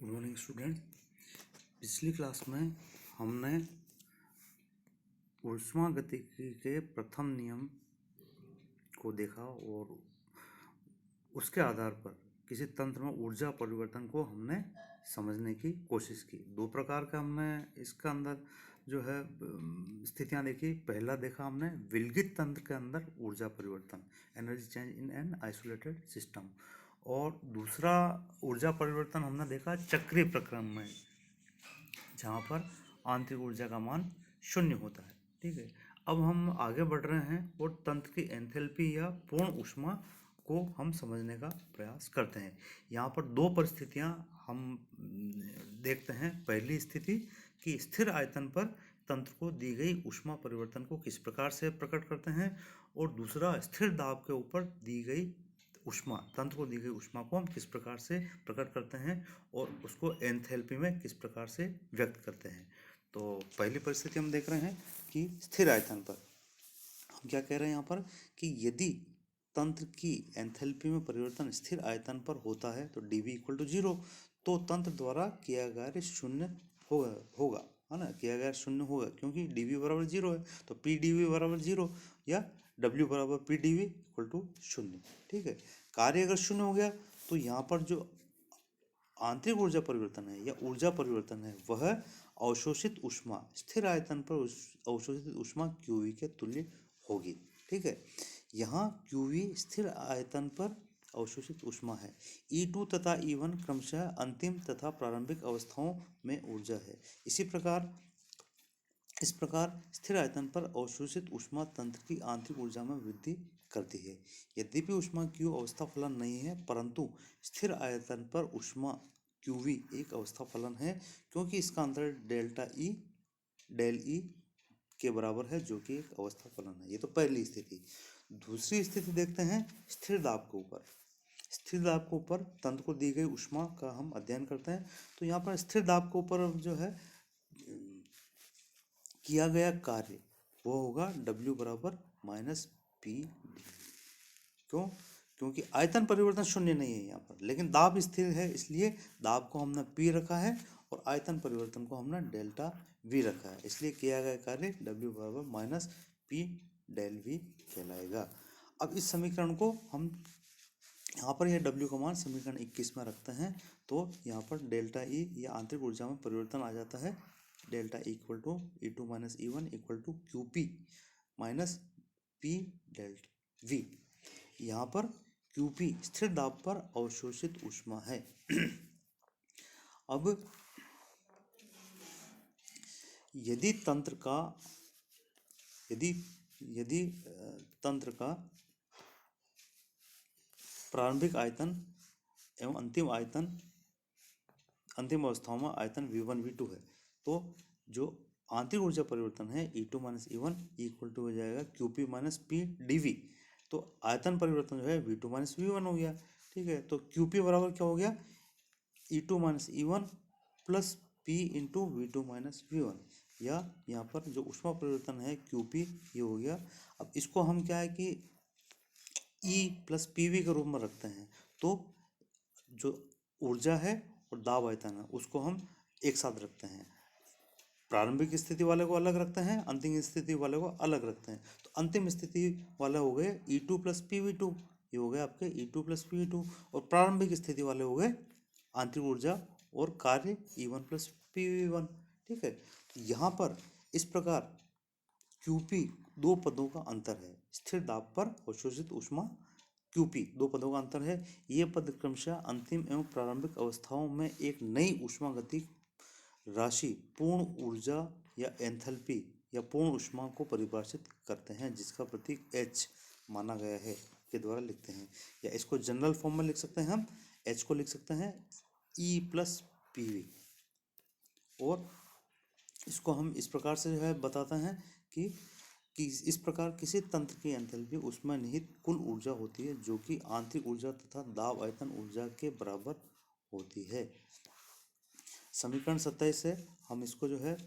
Good morning student. पिछली class में हमने ऊष्मागतिकी के प्रथम नियम को देखा और उसके आधार पर किसी तंत्र में ऊर्जा परिवर्तन को हमने समझने की कोशिश की। दो प्रकार का हमने इसका अंदर जो है स्थितियां देखी। पहला देखा हमने विलगित तंत्र के अंदर ऊर्जा परिवर्तन, energy change in an isolated system, और दूसरा ऊर्जा परिवर्तन हमने देखा चक्रीय प्रक्रम में, जहाँ पर आंतरिक ऊर्जा का मान शून्य होता है। ठीक है, अब हम आगे बढ़ रहे हैं और तंत्र की एंथैल्पी या पूर्ण ऊष्मा को हम समझने का प्रयास करते हैं। यहाँ पर दो परिस्थितियाँ हम देखते हैं। पहली स्थिति कि स्थिर आयतन पर तंत्र को दी गई ऊष्मा परिवर्तन को किस प्रकार से प्रकट करते हैं, और दूसरा स्थिर दाब के ऊपर दी गई ऊष्मा, तंत्र को दी गई ऊष्मा को हम किस प्रकार से प्रकट करते हैं और उसको एंथैल्पी में किस प्रकार से व्यक्त करते हैं। तो पहली परिस्थिति हम देख रहे हैं कि स्थिर आयतन पर हम क्या कह रहे हैं यहाँ पर कि यदि तंत्र की एंथैल्पी में परिवर्तन स्थिर आयतन पर होता है तो dV इक्वल टू 0, तो तंत्र द्वारा किया गया शून्य होगा, है ना, किया गया शून्य होगा, क्योंकि dV बराबर 0 है। तो PdV बराबर 0 या W बराबर PdV इक्वल टू 0। ठीक है, कार्य अगर शून्य हो गया तो यहाँ पर जो आंतरिक ऊर्जा परिवर्तन है या ऊर्जा परिवर्तन है वह अवशोषित ऊष्मा स्थिर आयतन पर अवशोषित ऊष्मा QV के तुल्य होगी। ठीक है, यहाँ QV स्थिर आयतन पर अवशोषित ऊष्मा है। E2 तथा E1 क्रमशः अंतिम तथा प्रारंभिक अवस्थाओं में ऊर्जा है। इस प्रकार स्थिर आयतन पर अवशोषित ऊष्मा तंत्र की आंतरिक ऊर्जा में वृद्धि करती है। यद्यपि ऊष्मा Q अवस्था फलन नहीं है, परंतु स्थिर आयतन पर ऊष्मा QV एक अवस्था फलन है, क्योंकि इसका अंतर डेल E के बराबर है, जो कि एक अवस्था फलन है। ये तो पहली स्थिति। दूसरी स्थिति देखते हैं स्थिर दाब के ऊपर। स्थिर दाब के ऊपर तंत्र को दी गई ऊष्मा का हम अध्ययन करते हैं। तो यहाँ पर स्थिर दाब के ऊपर जो है किया गया कार्य वो होगा W बराबर माइनस पी। क्यों? क्योंकि आयतन परिवर्तन शून्य नहीं है यहाँ पर, लेकिन दाब स्थिर है, इसलिए दाब को हमने P रखा है और आयतन परिवर्तन को हमने डेल्टा V रखा है, इसलिए किया गया कार्य W बराबर माइनस पी डेल V कहलाएगा। अब इस समीकरण को हम यहाँ पर यह W का मान समीकरण 21 में रखते हैं, तो यहाँ पर डेल्टा E या आंतरिक ऊर्जा में परिवर्तन आ जाता है। Delta equal to E2 minus E1 equal to QP minus P delta V। यहाँ पर QP स्थिर दाब पर अवशोषित ऊष्मा है। अब यदि तंत्र का प्रारंभिक आयतन एवं अंतिम अवस्थाओं में आयतन V1 V2 है, तो जो आंतरिक ऊर्जा परिवर्तन है E2 minus E1 equal to हो जाएगा QP माइनस P dV। तो आयतन परिवर्तन जो है V2 माइनस V1 हो गया। ठीक है, तो QP बराबर क्या हो गया, E2 minus E1 plus P into V2 minus V1, या यहाँ पर जो ऊष्मा परिवर्तन है QP ये हो गया। अब इसको हम क्या है कि E प्लस PV के रूप में रखते हैं, तो जो ऊर्जा है और दाब आयतन है उसको हम एक साथ रखते हैं। प्रारंभिक स्थिति वाले को अलग रखते हैं, अंतिम स्थिति वाले को अलग रखते हैं। तो अंतिम स्थिति वाले हो गए E2 प्लस PV2, ये हो गए आपके E2 प्लस PV2, और प्रारंभिक स्थिति वाले हो गए आंतरिक ऊर्जा और कार्य E1 प्लस PV1। ठीक है, तो यहाँ पर इस प्रकार QP दो पदों का अंतर है। स्थिर दाब पर अवशोषित ऊष्मा QP दो पदों का अंतर है। ये पद क्रमशः अंतिम एवं प्रारंभिक अवस्थाओं में एक नई ऊष्मागतिक राशि पूर्ण ऊर्जा या एंथैल्पी या पूर्ण ऊष्मा को परिभाषित करते हैं, जिसका प्रतीक H माना गया है के द्वारा लिखते हैं, या इसको जनरल फॉर्म में लिख सकते हैं। हम H को लिख सकते हैं E प्लस PV, और इसको हम इस प्रकार से जो है बताते हैं कि इस प्रकार किसी तंत्र की एंथैल्पी उसमें निहित कुल ऊर्जा होती है, जो कि आंतरिक ऊर्जा तथा दाब आयतन ऊर्जा के बराबर होती है। समीकरण 27 से हम इसको जो है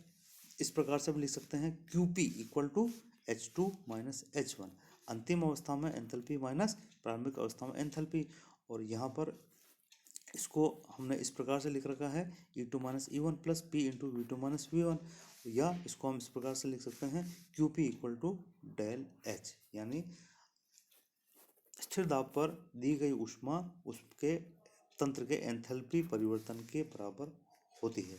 इस प्रकार से भी लिख सकते हैं, QP equal to H2 minus H1, अंतिम अवस्था में एंथैल्पी माइनस प्रारंभिक अवस्था में एंथैल्पी। और यहाँ पर इसको हमने इस प्रकार से लिख रखा है E2 minus E1 plus P into V2 minus V1, या इसको हम इस प्रकार से लिख सकते हैं QP equal to del H, यानी स्थिर दाब पर दी गई ऊष्मा उसके तंत्र के एंथैल्पी परिवर्तन के बराबर होती है।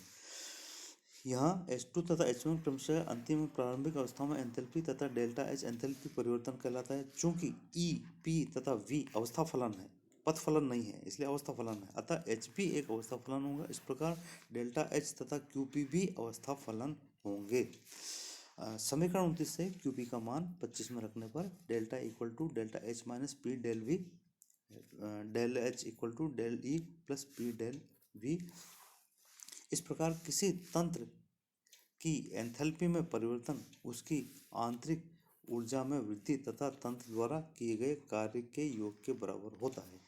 यहाँ H2 तथा H1 क्रमशः अंतिम और प्रारंभिक अवस्थाओं में एंथैल्पी तथा डेल्टा H एंथैल्पी परिवर्तन कहलाता है। चूंकि E, P तथा V अवस्था फलन है, पथ फलन नहीं है, इसलिए अवस्था फलन है, अतः HP एक अवस्था फलन होगा। इस प्रकार डेल्टा H तथा QP भी अवस्था फलन होंगे। समीकरण 29 से QP का मान 25 में रखने पर delta equal to delta H minus P del V, del H equal to del E plus P del V। इस प्रकार किसी तंत्र की एंथैल्पी में परिवर्तन उसकी आंतरिक ऊर्जा में वृद्धि तथा तंत्र द्वारा किए गए कार्य के योग के बराबर होता है।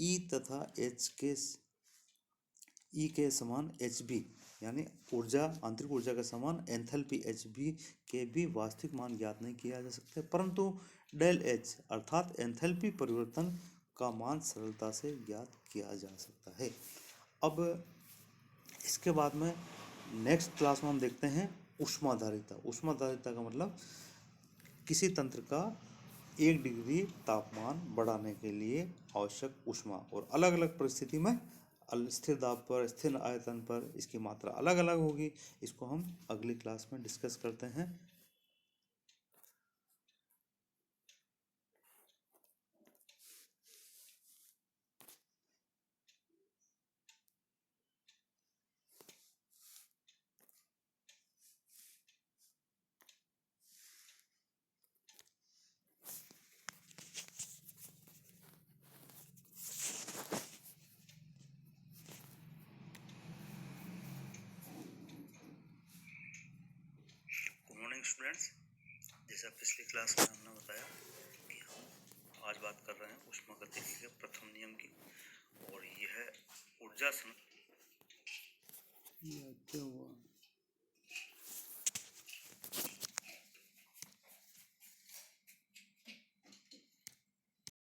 ई तथा एच के ई के समान एच बी, यानी ऊर्जा, आंतरिक ऊर्जा के समान एंथैल्पी एच बी के भी वास्तविक मान ज्ञात नहीं किया जा सकते, परंतु डेल एच अर्थात एंथैल्पी परिवर्तन का मान सरलता से ज्ञात किया जा सकता है। अब इसके बाद में नेक्स्ट क्लास में हम देखते हैं ऊष्माधारिता। ऊष्माधारिता का मतलब किसी तंत्र का 1 डिग्री तापमान बढ़ाने के लिए आवश्यक ऊष्मा, और अलग अलग परिस्थिति में स्थिर दाब पर, स्थिर आयतन पर इसकी मात्रा अलग अलग होगी। इसको हम अगली क्लास में डिस्कस करते हैं। गुड मॉर्निंग स्टूडेंट्स, जैसा पिछली क्लास में हमने बताया कि हम आज बात कर रहे हैं ऊष्मागतिकी के प्रथम नियम की, और ये है ऊर्जा